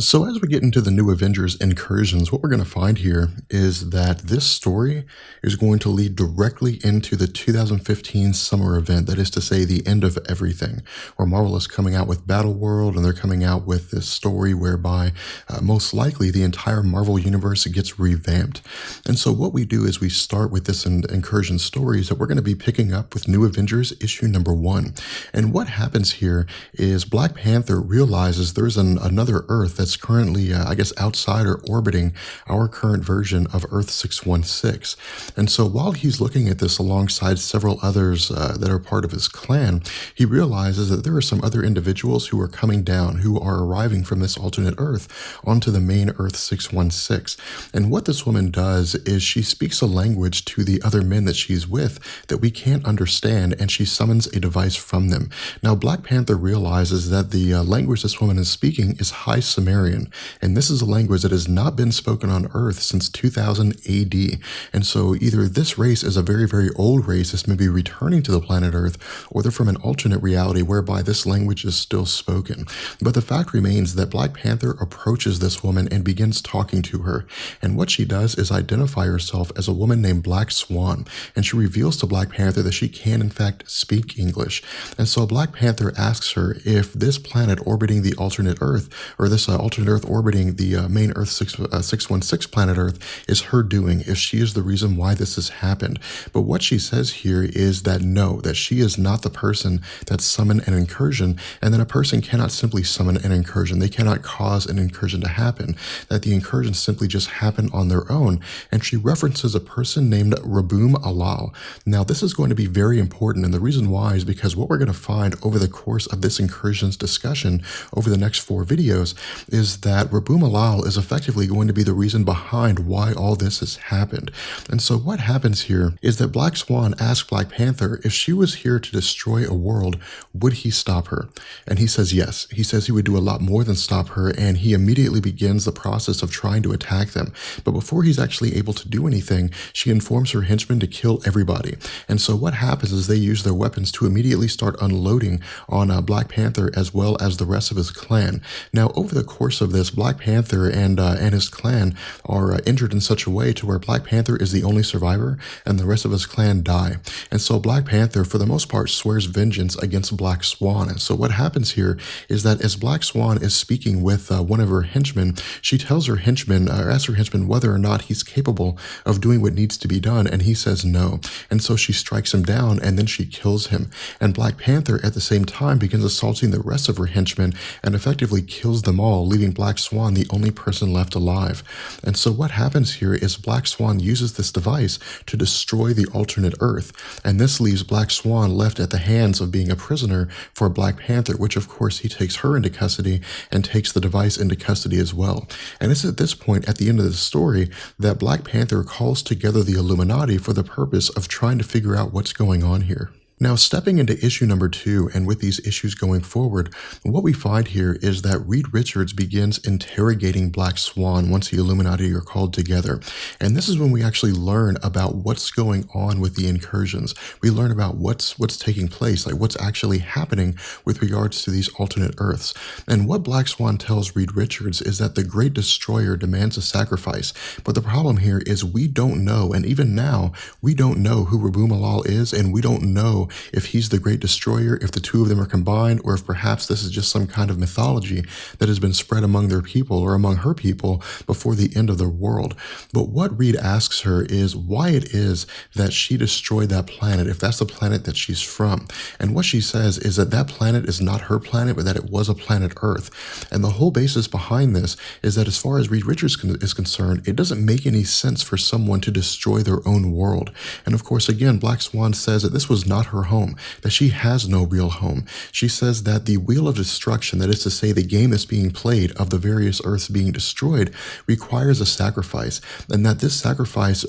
So, as we get into the new Avengers Incursions, what we're going to find here is that this story is going to lead directly into the 2015 summer event. That is to say, the end of everything, where Marvel is coming out with Battle World, and they're coming out with this story whereby most likely the entire Marvel universe gets revamped. And so, what we do is we start with this Incursion stories that we're going to be picking up with New Avengers issue number 1. And what happens here is Black Panther realizes there's another Earth that's currently, I guess, outside or orbiting our current version of Earth 616. And so while he's looking at this alongside several others that are part of his clan, he realizes that there are some other individuals who are coming down, who are arriving from this alternate Earth onto the main Earth 616. And what this woman does is she speaks a language to the other men that she's with that we can't understand, and she summons a device from them. Now, Black Panther realizes that the language this woman is speaking is High Sumerian, and this is a language that has not been spoken on Earth since 2000 AD. And so either this race is a very, very old race that's maybe returning to the planet Earth, or they're from an alternate reality whereby this language is still spoken. But the fact remains that Black Panther approaches this woman and begins talking to her. And what she does is identify herself as a woman named Black Swan, and she reveals to Black Panther that she can in fact speak English. And so Black Panther asks her if this planet orbiting the alternate Earth, or this alternate Earth orbiting the main Earth 616 planet Earth, is her doing, if she is the reason why this has happened. But what she says here is that no, that she is not the person that summoned an incursion, and that a person cannot simply summon an incursion. They cannot cause an incursion to happen, that the incursions simply just happen on their own. And she references a person named Raboom Alal. Now, this is going to be very important, and the reason why is because what we're going to find over the course of this incursions discussion over the next 4 videos is that Raboom Alal is effectively going to be the reason behind why all this has happened. And so what happens here is that Black Swan asks Black Panther if she was here to destroy a world, would he stop her? And he says yes. He says he would do a lot more than stop her, and he immediately begins the process of trying to attack them. But before he's actually able to do anything, she informs her henchmen to kill everybody. And so what happens is they use their weapons to immediately start unloading on Black Panther as well as the rest of his clan. Now, over the course of this, Black Panther and his clan are injured in such a way to where Black Panther is the only survivor and the rest of his clan die. And so Black Panther, for the most part, swears vengeance against Black Swan. And so what happens here is that as Black Swan is speaking with one of her henchmen, she tells her henchman, or asks her henchman whether or not he's capable of doing what needs to be done, and he says no. And so she strikes him down, and then she kills him. And Black Panther, at the same time, begins assaulting the rest of her henchmen and effectively kills them all, leaving Black Swan the only person left alive. And so what happens here is Black Swan uses this device to destroy the alternate Earth, and this leaves Black Swan left at the hands of being a prisoner for Black Panther, which of course he takes her into custody and takes the device into custody as well. And it's at this point, at the end of the story, that Black Panther calls together the Illuminati for the purpose of trying to figure out what's going on here. Now, stepping into issue number 2, and with these issues going forward, what we find here is that Reed Richards begins interrogating Black Swan once the Illuminati are called together. And this is when we actually learn about what's going on with the incursions. We learn about what's taking place, like what's actually happening with regards to these alternate Earths. And what Black Swan tells Reed Richards is that the Great Destroyer demands a sacrifice. But the problem here is we don't know, and even now, we don't know who Raboom Alal is, and we don't know if he's the Great Destroyer, if the two of them are combined, or if perhaps this is just some kind of mythology that has been spread among their people or among her people before the end of the world. But what Reed asks her is why it is that she destroyed that planet, if that's the planet that she's from. And what she says is that that planet is not her planet, but that it was a planet Earth. And the whole basis behind this is that as far as Reed Richards is concerned, it doesn't make any sense for someone to destroy their own world. And of course, again, Black Swan says that this was not her home, that she has no real home. She says that the wheel of destruction, that is to say the game that's being played of the various Earths being destroyed, requires a sacrifice, and that this sacrifice,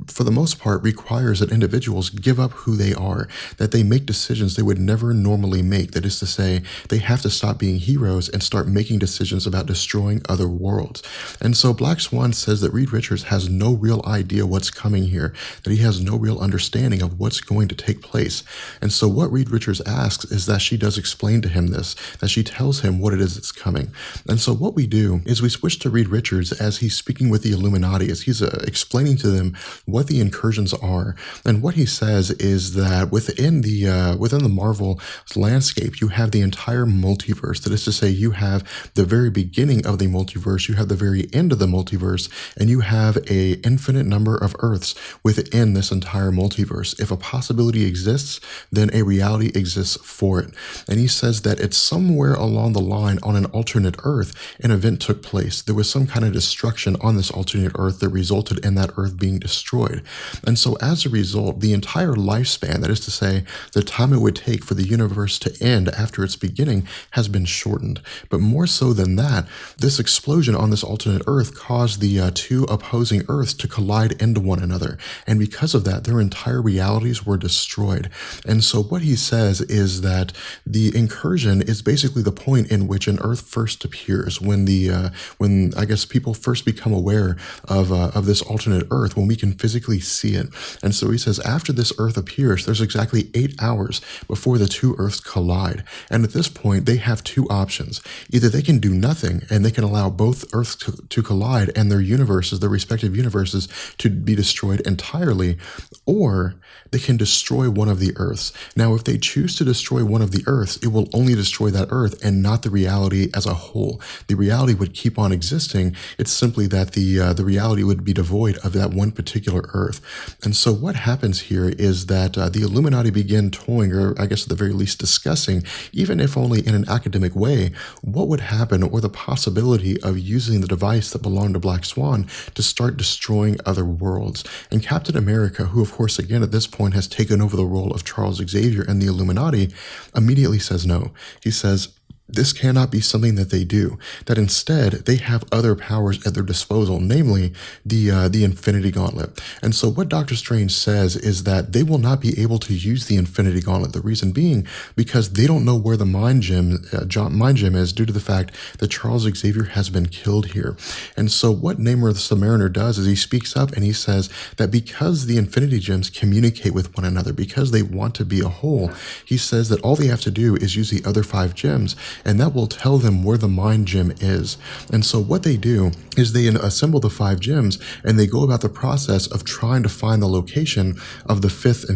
for the most part, requires that individuals give up who they are, that they make decisions they would never normally make. That is to say, they have to stop being heroes and start making decisions about destroying other worlds. And so Black Swan says that Reed Richards has no real idea what's coming here, that he has no real understanding of what's going to take place. And so what Reed Richards asks is that she does explain to him this, that she tells him what it is that's coming. And so what we do is we switch to Reed Richards as he's speaking with the Illuminati, as he's explaining to them what the incursions are. And what he says is that within the Marvel landscape, you have the entire multiverse. That is to say, you have the very beginning of the multiverse, you have the very end of the multiverse, and you have a infinite number of Earths within this entire multiverse. If a possibility exists, then a reality exists for it. And he says that it's somewhere along the line on an alternate Earth, an event took place. There was some kind of destruction on this alternate Earth that resulted in that Earth being destroyed. And so as a result, the entire lifespan, that is to say, the time it would take for the universe to end after its beginning, has been shortened. But more so than that, this explosion on this alternate Earth caused the two opposing Earths to collide into one another. And because of that, their entire realities were destroyed. And so what he says is that the incursion is basically the point in which an Earth first appears, when I guess people first become aware of this alternate Earth, when we can physically see it. And so he says after this Earth appears, there's exactly 8 hours before the two Earths collide. And at this point, they have two options. Either they can do nothing and they can allow both Earths to collide and their universes, their respective universes, to be destroyed entirely, or they can destroy one of the Earths. Now, if they choose to destroy one of the Earths, it will only destroy that Earth and not the reality as a whole. The reality would keep on existing. It's simply that the reality would be devoid of that one particular Earth. And so what happens here is that the Illuminati begin toying, or I guess at the very least discussing, even if only in an academic way, what would happen, or the possibility of using the device that belonged to Black Swan to start destroying other worlds. And Captain America, who of course again at this point has taken over the role of Charles Xavier and the Illuminati, immediately says no. He says, this cannot be something that they do, that instead they have other powers at their disposal, namely the Infinity Gauntlet. And so what Doctor Strange says is that they will not be able to use the Infinity Gauntlet. The reason being because they don't know where the Mind Gem is, due to the fact that Charles Xavier has been killed here. And so what Namor the Submariner does is he speaks up and he says that because the Infinity Gems communicate with one another, because they want to be a whole, he says that all they have to do is use the other 5 gems, and that will tell them where the Mind Gem is. And so what they do is they assemble the 5 gems, and they go about the process of trying to find the location of the 6th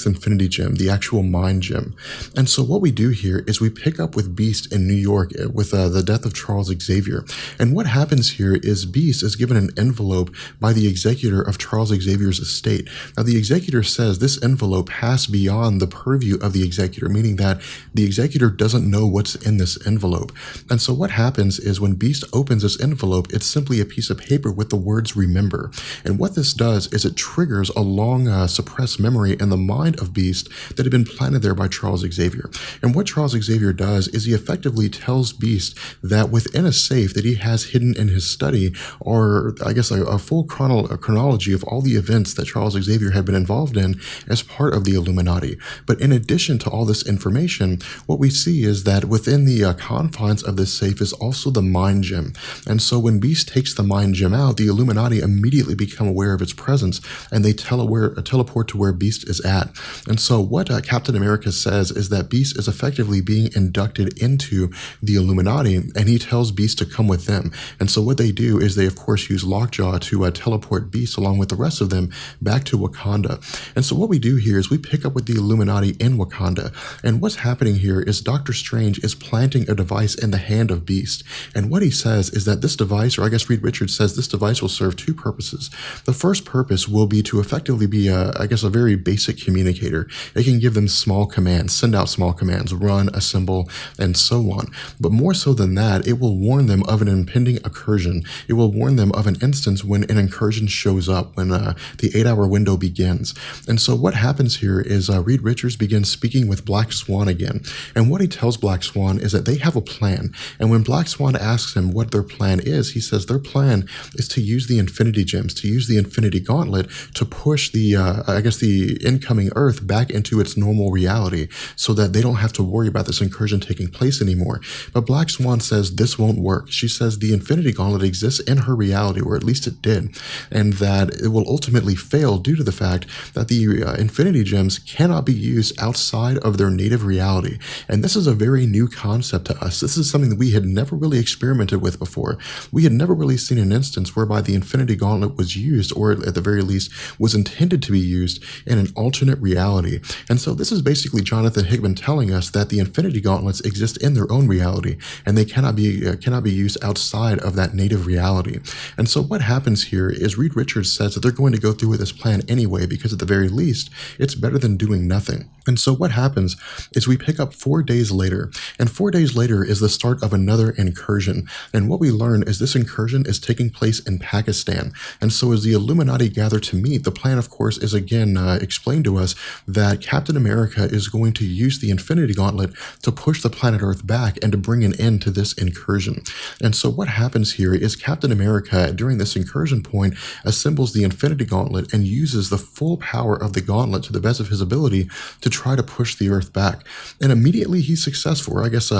Infinity Gem, the actual Mind Gem. And so what we do here is we pick up with Beast in New York with the death of Charles Xavier. And what happens here is Beast is given an envelope by the executor of Charles Xavier's estate. Now the executor says this envelope passed beyond the purview of the executor, meaning that the executor doesn't know what's in this envelope. And so what happens is when Beast opens this envelope, it's simply a piece of paper with the words remember. And what this does is it triggers a long suppressed memory in the mind of Beast that had been planted there by Charles Xavier. And what Charles Xavier does is he effectively tells Beast that within a safe that he has hidden in his study, or I guess a full chronology of all the events that Charles Xavier had been involved in as part of the Illuminati. But in addition to all this information, what we see is that within the confines of this safe is also the Mind Gem. And so when Beast takes the Mind Gem out, the Illuminati immediately become aware of its presence, and they teleport to where Beast is at. And so what Captain America says is that Beast is effectively being inducted into the Illuminati, and he tells Beast to come with them. And so what they do is they of course use Lockjaw to teleport Beast along with the rest of them back to Wakanda. And so what we do here is we pick up with the Illuminati in Wakanda, and what's happening here is Doctor Strange is planting a device in the hand of Beast. And what he says is that this device, or I guess Reed Richards says this device will serve 2 purposes. The first purpose will be to effectively be a very basic communicator. It can give them small commands, send out small commands, run, assemble, and so on. But more so than that, it will warn them of an impending incursion. It will warn them of an instance when an incursion shows up, when the 8-hour window begins. And so what happens here is Reed Richards begins speaking with Black Swan again. And what he tells Black Swan Swan is that they have a plan. And when Black Swan asks him what their plan is, he says their plan is to use the Infinity Gems, to use the Infinity Gauntlet to push the incoming Earth back into its normal reality so that they don't have to worry about this incursion taking place anymore. But Black Swan says this won't work. She says the Infinity Gauntlet exists in her reality, or at least it did, and that it will ultimately fail due to the fact that the Infinity Gems cannot be used outside of their native reality. And this is a very new concept to us. This is something that we had never really experimented with before. We had never really seen an instance whereby the Infinity Gauntlet was used, or at the very least was intended to be used in an alternate reality. And so this is basically Jonathan Hickman telling us that the Infinity Gauntlets exist in their own reality, and they cannot be used outside of that native reality. And so what happens here is Reed Richards says that they're going to go through with this plan anyway, because at the very least, it's better than doing nothing. And so what happens is we pick up 4 days later, and 4 days later is the start of another incursion. And what we learn is this incursion is taking place in Pakistan. And so as the Illuminati gather to meet, the plan, of course, is again explained to us that Captain America is going to use the Infinity Gauntlet to push the planet Earth back and to bring an end to this incursion. And so what happens here is Captain America, during this incursion point, assembles the Infinity Gauntlet and uses the full power of the gauntlet to the best of his ability to try to push the Earth back. And immediately he's successful, or I guess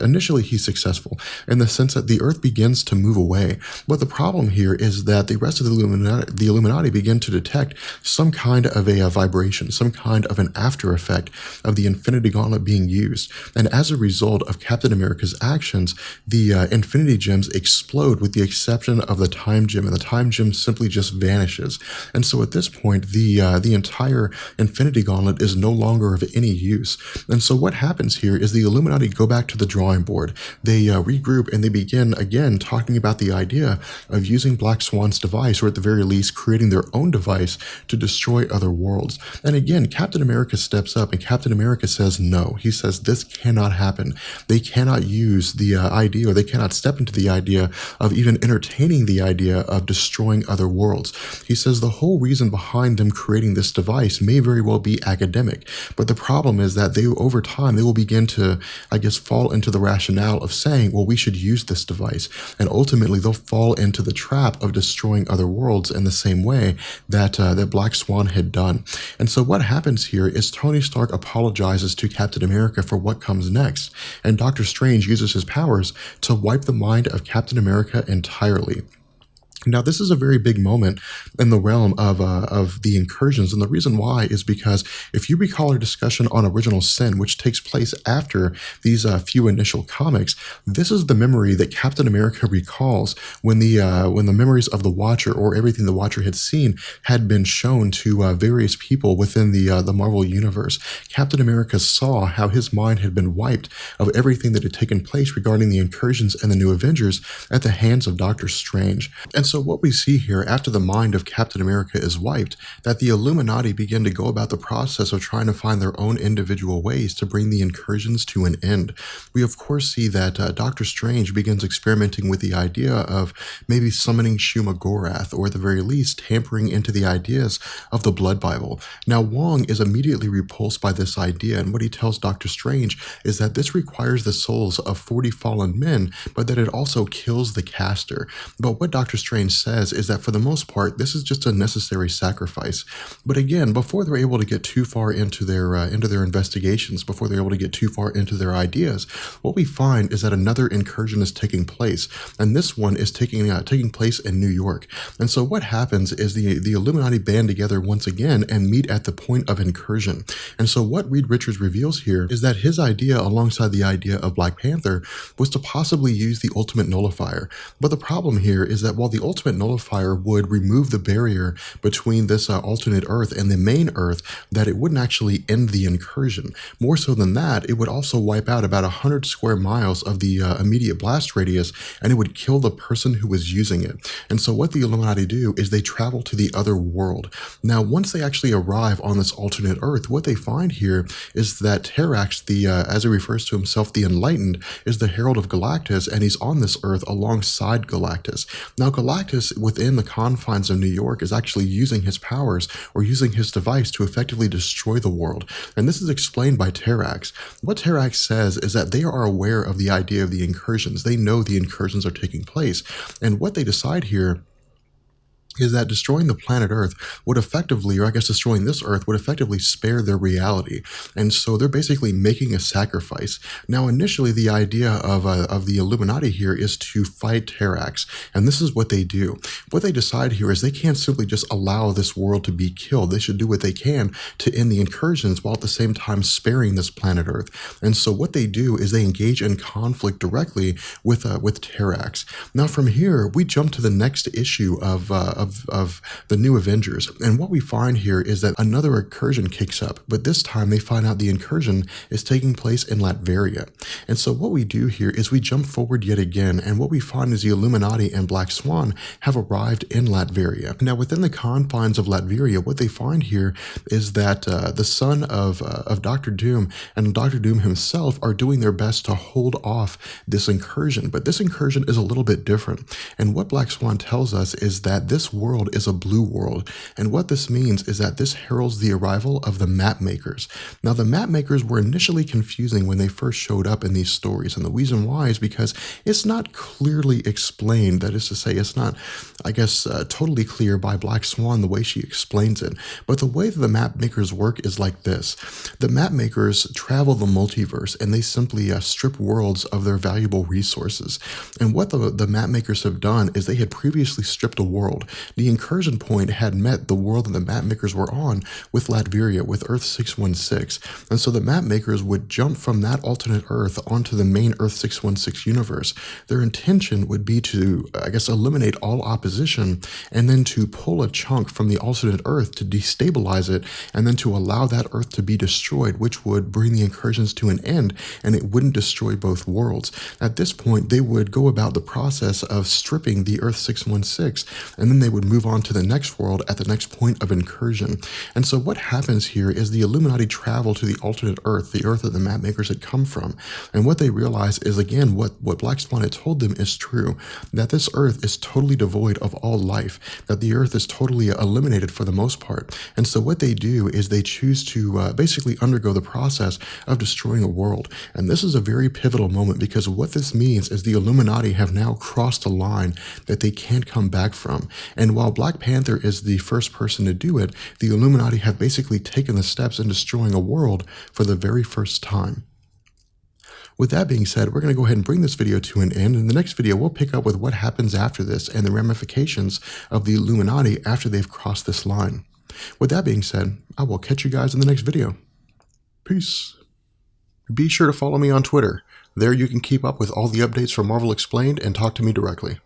initially he's successful, in the sense that the Earth begins to move away. But the problem here is that the rest of the Illuminati begin to detect some kind of a vibration, some kind of an after effect of the Infinity Gauntlet being used. And as a result of Captain America's actions, the Infinity Gems explode with the exception of the Time Gem, and the Time Gem simply just vanishes. And so at this point, the entire Infinity Gauntlet is no longer of any use. And so what happens here is the Illuminati go back to the drawing board. They regroup and they begin again talking about the idea of using Black Swan's device, or at the very least creating their own device to destroy other worlds. And again, Captain America steps up and Captain America says no. He says this cannot happen. They cannot use the idea, or they cannot step into the idea of even entertaining the idea of destroying other worlds. He says the whole reason behind them creating this device may very well be academic, but the problem is that over time, they will begin to, I guess, fall into the rationale of saying, well, we should use this device. And ultimately, they'll fall into the trap of destroying other worlds in the same way that Black Swan had done. And so what happens here is Tony Stark apologizes to Captain America for what comes next, and Doctor Strange uses his powers to wipe the mind of Captain America entirely. Now, this is a very big moment in the realm of the Incursions, and the reason why is because if you recall our discussion on Original Sin, which takes place after these few initial comics, this is the memory that Captain America recalls when the memories of the Watcher, or everything the Watcher had seen, had been shown to various people within the Marvel Universe. Captain America saw how his mind had been wiped of everything that had taken place regarding the Incursions and the New Avengers at the hands of Doctor Strange. And so what we see here, after the mind of Captain America is wiped, that the Illuminati begin to go about the process of trying to find their own individual ways to bring the Incursions to an end. We of course see that Doctor Strange begins experimenting with the idea of maybe summoning Shuma Gorath, or at the very least tampering into the ideas of the Blood Bible. Now Wong is immediately repulsed by this idea, and what he tells Doctor Strange is that this requires the souls of 40 fallen men, but that it also kills the caster. But what Doctor Strange says is that for the most part, this is just a necessary sacrifice. But again, before they're able to get too far into their investigations, before they're able to get too far into their ideas, what we find is that another incursion is taking place, and this one is taking place in New York. And so what happens is the Illuminati band together once again and meet at the point of incursion. And so what Reed Richards reveals here is that his idea, alongside the idea of Black Panther, was to possibly use the Ultimate Nullifier. But the problem here is that while the Ultimate Nullifier would remove the barrier between this alternate Earth and the main Earth, that it wouldn't actually end the incursion. More so than that, it would also wipe out about 100 square miles of the immediate blast radius, and it would kill the person who was using it. And so what the Illuminati do is they travel to the other world. Now, once they actually arrive on this alternate Earth, what they find here is that Terrax, as he refers to himself, the Enlightened, is the Herald of Galactus, and he's on this Earth alongside Galactus. Now, Galactus Galactus, within the confines of New York, is actually using his powers or using his device to effectively destroy the world. And this is explained by Terrax. What Terrax says is that they are aware of the idea of the incursions. They know the incursions are taking place. And what they decide here is that destroying the planet Earth would effectively, or I guess destroying this Earth would effectively spare their reality. And so they're basically making a sacrifice. Now, initially, the idea of the Illuminati here is to fight Terrax. And this is what they do. What they decide here is they can't simply just allow this world to be killed. They should do what they can to end the incursions while at the same time sparing this planet Earth. And so what they do is they engage in conflict directly with Terrax. Now, from here, we jump to the next issue of the New Avengers. And what we find here is that another incursion kicks up, but this time they find out the incursion is taking place in Latveria. And so what we do here is we jump forward yet again, and what we find is the Illuminati and Black Swan have arrived in Latveria. Now, within the confines of Latveria, what they find here is that the son of Dr. Doom and Dr. Doom himself are doing their best to hold off this incursion, but this incursion is a little bit different. And what Black Swan tells us is that this world is a blue world, and what this means is that this heralds the arrival of the map makers. Now, the map makers were initially confusing when they first showed up in these stories, and the reason why is because it's not clearly explained. That is to say, it's not, I guess, totally clear by Black Swan the way she explains it. But the way that the map makers work is like this. The map makers travel the multiverse, and they simply strip worlds of their valuable resources. And what the map makers have done is they had previously stripped a world. The incursion point had met the world that the map makers were on with Latveria, with Earth 616. And so the map makers would jump from that alternate Earth onto the main Earth 616 universe. Their intention would be to, I guess, eliminate all opposition and then to pull a chunk from the alternate Earth to destabilize it and then to allow that Earth to be destroyed, which would bring the incursions to an end and it wouldn't destroy both worlds. At this point, they would go about the process of stripping the Earth 616 and then they would move on to the next world at the next point of incursion. And so what happens here is the Illuminati travel to the alternate Earth, the Earth that the map makers had come from. And what they realize is, again, what Black Swan had told them is true, that this Earth is totally devoid of all life, that the Earth is totally eliminated for the most part. And so what they do is they choose to basically undergo the process of destroying a world. And this is a very pivotal moment because what this means is the Illuminati have now crossed a line that they can't come back from. And while Black Panther is the first person to do it, the Illuminati have basically taken the steps in destroying a world for the very first time. With that being said, we're going to go ahead and bring this video to an end. In the next video, we'll pick up with what happens after this and the ramifications of the Illuminati after they've crossed this line. With that being said, I will catch you guys in the next video. Peace. Be sure to follow me on Twitter. There you can keep up with all the updates from Marvel Explained and talk to me directly.